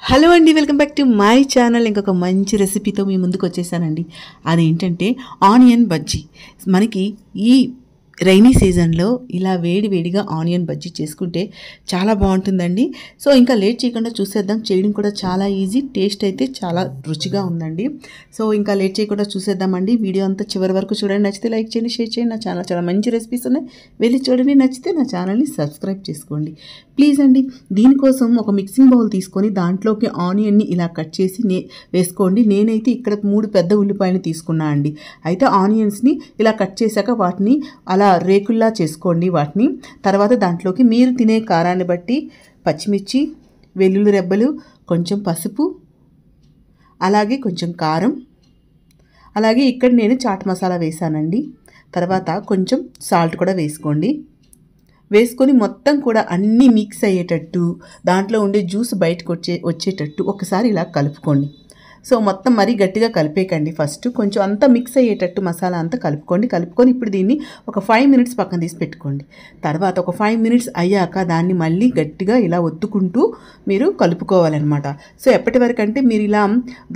Hello అండి, welcome back to my channel. ఇంకొక మంచి రెసిపీతో మీ ముందుకు వచ్చేసానండి. అదేంటంటే ఆనియన్ బజ్జీ. మనకి ఈ రైనీ సీజన్లో ఇలా వేడిగా ఆనియన్ బజ్జీ చేసుకుంటే చాలా బాగుంటుందండి. సో ఇంకా లేట్ చేయకుండా చూసేద్దాం. చేయడం కూడా చాలా ఈజీ, టేస్ట్ అయితే చాలా రుచిగా ఉందండి. సో ఇంకా లేట్ చేయకుండా చూసేద్దామండి. వీడియో అంతా చివరి వరకు చూడండి. నచ్చితే లైక్ చేయండి, షేర్ చేయండి. నా ఛానల్ చాలా మంచి రెసిపీస్ ఉన్నాయి, వెళ్ళి చూడండి. నచ్చితే నా ఛానల్ని సబ్స్క్రైబ్ చేసుకోండి ప్లీజ్ అండి. దీనికోసం ఒక మిక్సింగ్ బౌల్ తీసుకొని దాంట్లోకి ఆనియన్ని ఇలా కట్ చేసి వేసుకోండి. నేనైతే ఇక్కడ 3 పెద్ద ఉల్లిపాయలు తీసుకున్నా అండి. అయితే ఆనియన్స్ని ఇలా కట్ చేశాక వాటిని అలా రేకుల్లా చేసుకోండి. వాటిని తర్వాత దాంట్లోకి మీరు తినే కారాన్ని బట్టి పచ్చిమిర్చి, వెల్లుల్లి రెబ్బలు, కొంచెం పసుపు, అలాగే కొంచెం కారం, అలాగే ఇక్కడ నేను చాట్ మసాలా వేసానండి. తర్వాత కొంచెం సాల్ట్ కూడా వేసుకోండి. వేసుకొని మొత్తం కూడా అన్నీ మిక్స్ అయ్యేటట్టు, దాంట్లో ఉండే జ్యూస్ బయటకు వచ్చేటట్టు ఒకసారి ఇలా కలుపుకోండి. సో మొత్తం మరీ గట్టిగా కలిపేకండి. ఫస్ట్ కొంచెం అంతా మిక్స్ అయ్యేటట్టు మసాలా అంతా కలుపుకొని ఇప్పుడు దీన్ని ఒక 5 మినిట్స్ పక్కన తీసి పెట్టుకోండి. తర్వాత ఒక 5 మినిట్స్ అయ్యాక దాన్ని మళ్ళీ గట్టిగా ఇలా ఒత్తుకుంటూ మీరు కలుపుకోవాలన్నమాట. సో ఎప్పటి వరకు అంటే మీరు ఇలా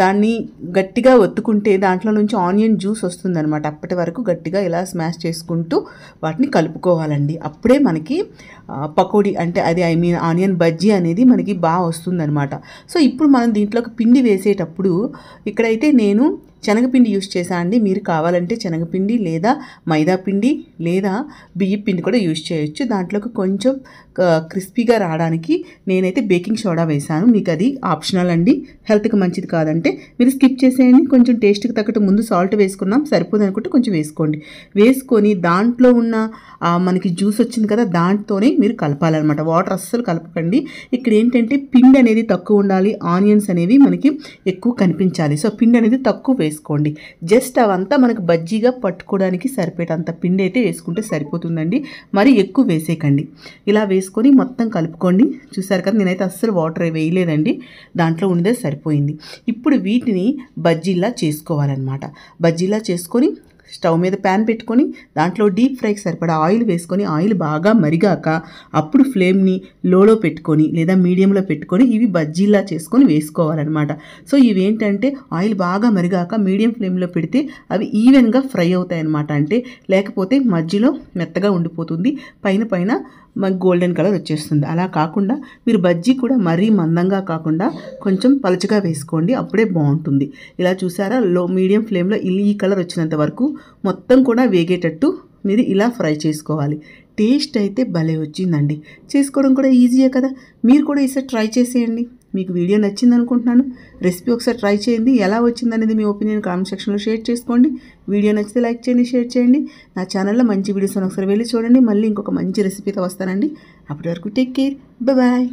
దాన్ని గట్టిగా ఒత్తుకుంటే దాంట్లో నుంచి ఆనియన్ జ్యూస్ వస్తుందన్నమాట. అప్పటి వరకు గట్టిగా ఇలా స్మాష్ చేసుకుంటూ వాటిని కలుపుకోవాలండి. అప్పుడే మనకి పకోడీ అంటే అది ఆనియన్ బజ్జీ అనేది మనకి బాగా వస్తుందన్నమాట. సో ఇప్పుడు మనం దీంట్లోకి పిండి వేసేటప్పుడు ఇక్కడైతే నేను శనగపిండి యూస్ చేసా అండి. మీరు కావాలంటే శనగపిండి లేదా మైదా పిండి లేదా బియ్యం పిండి కూడా యూస్ చేయొచ్చు. దాంట్లోకి కొంచెం క్రిస్పీగా రావడానికి నేనైతే బేకింగ్ సోడా వేసాను. మీకు అది ఆప్షనల్ అండి, హెల్త్కి మంచిది కాదంటే మీరు స్కిప్ చేసేయండి. కొంచెం టేస్ట్కి తగ్గట్టు ముందు సాల్ట్ వేసుకున్నాం, సరిపోదు అనుకుంటే కొంచెం వేసుకోండి. వేసుకొని దాంట్లో ఉన్న మనకి జ్యూస్ వచ్చింది కదా, దాంట్తోనే మీరు కలపాలన్నమాట. వాటర్ అస్సలు కలపకండి. ఇక్కడ ఏంటంటే పిండి అనేది తక్కువ ఉండాలి, ఆనియన్స్ అనేవి మనకి ఎక్కువ కనిపించాలి. సో పిండి అనేది తక్కువ వేసుకోండి. జస్ట్ అవంతా మనకు బజ్జీగా పట్టుకోవడానికి సరిపోయేటంత పిండి అయితే వేసుకుంటే సరిపోతుందండి. మరి ఎక్కువ వేసేయకండి. ఇలా వేసుకొని మొత్తం కలుపుకోండి. చూసారు కదా, నేనైతే అస్సలు వాటర్ వేయలేదండి, దాంట్లో ఉండే సరిపోయింది. ఇప్పుడు వీటిని బజ్జీలా చేసుకోవాలన్నమాట. బజ్జీలా చేసుకొని స్టవ్ మీద ప్యాన్ పెట్టుకొని దాంట్లో డీప్ ఫ్రైకి సరిపడా ఆయిల్ వేసుకొని, ఆయిల్ బాగా మరిగాక అప్పుడు ఫ్లేమ్ని లోలో పెట్టుకొని లేదా మీడియంలో పెట్టుకొని ఇవి బజ్జీలా చేసుకొని వేసుకోవాలన్నమాట. సో ఇవేంటంటే ఆయిల్ బాగా మరిగాక మీడియం ఫ్లేమ్లో పెడితే అవి ఈవెన్గా ఫ్రై అవుతాయి అన్నమాట. అంటే లేకపోతే మధ్యలో మెత్తగా ఉండిపోతుంది, పైన మనకు గోల్డెన్ కలర్ వచ్చేస్తుంది. అలా కాకుండా మీరు బజ్జీ కూడా మరీ మందంగా కాకుండా కొంచెం పలుచగా వేసుకోండి, అప్పుడే బాగుంటుంది. ఇలా చూసారా, మీడియం ఫ్లేమ్లో ఈ కలర్ వచ్చినంత వరకు మొత్తం కూడా వేగేటట్టు మీరు ఇలా ఫ్రై చేసుకోవాలి. టేస్ట్ అయితే భలే వచ్చిందండి. చేసుకోవడం కూడా ఈజీయే కదా, మీరు కూడా ఈసారి ట్రై చేసేయండి. మీకు వీడియో నచ్చింది అనుకుంటున్నాను. రెసిపీ ఒకసారి ట్రై చేయండి. ఎలా వచ్చిందనేది మీ ఒపీనియన్ కామెంట్ సెక్షన్లో షేర్ చేసుకోండి. వీడియో నచ్చితే లైక్ చేయండి, షేర్ చేయండి. నా ఛానల్లో మంచి వీడియోస్ ఒకసారి వెళ్ళి చూడండి. మళ్ళీ ఇంకొక మంచి రెసిపీతో వస్తానండి. అప్పటి వరకు టేక్ కేర్, బాయ్.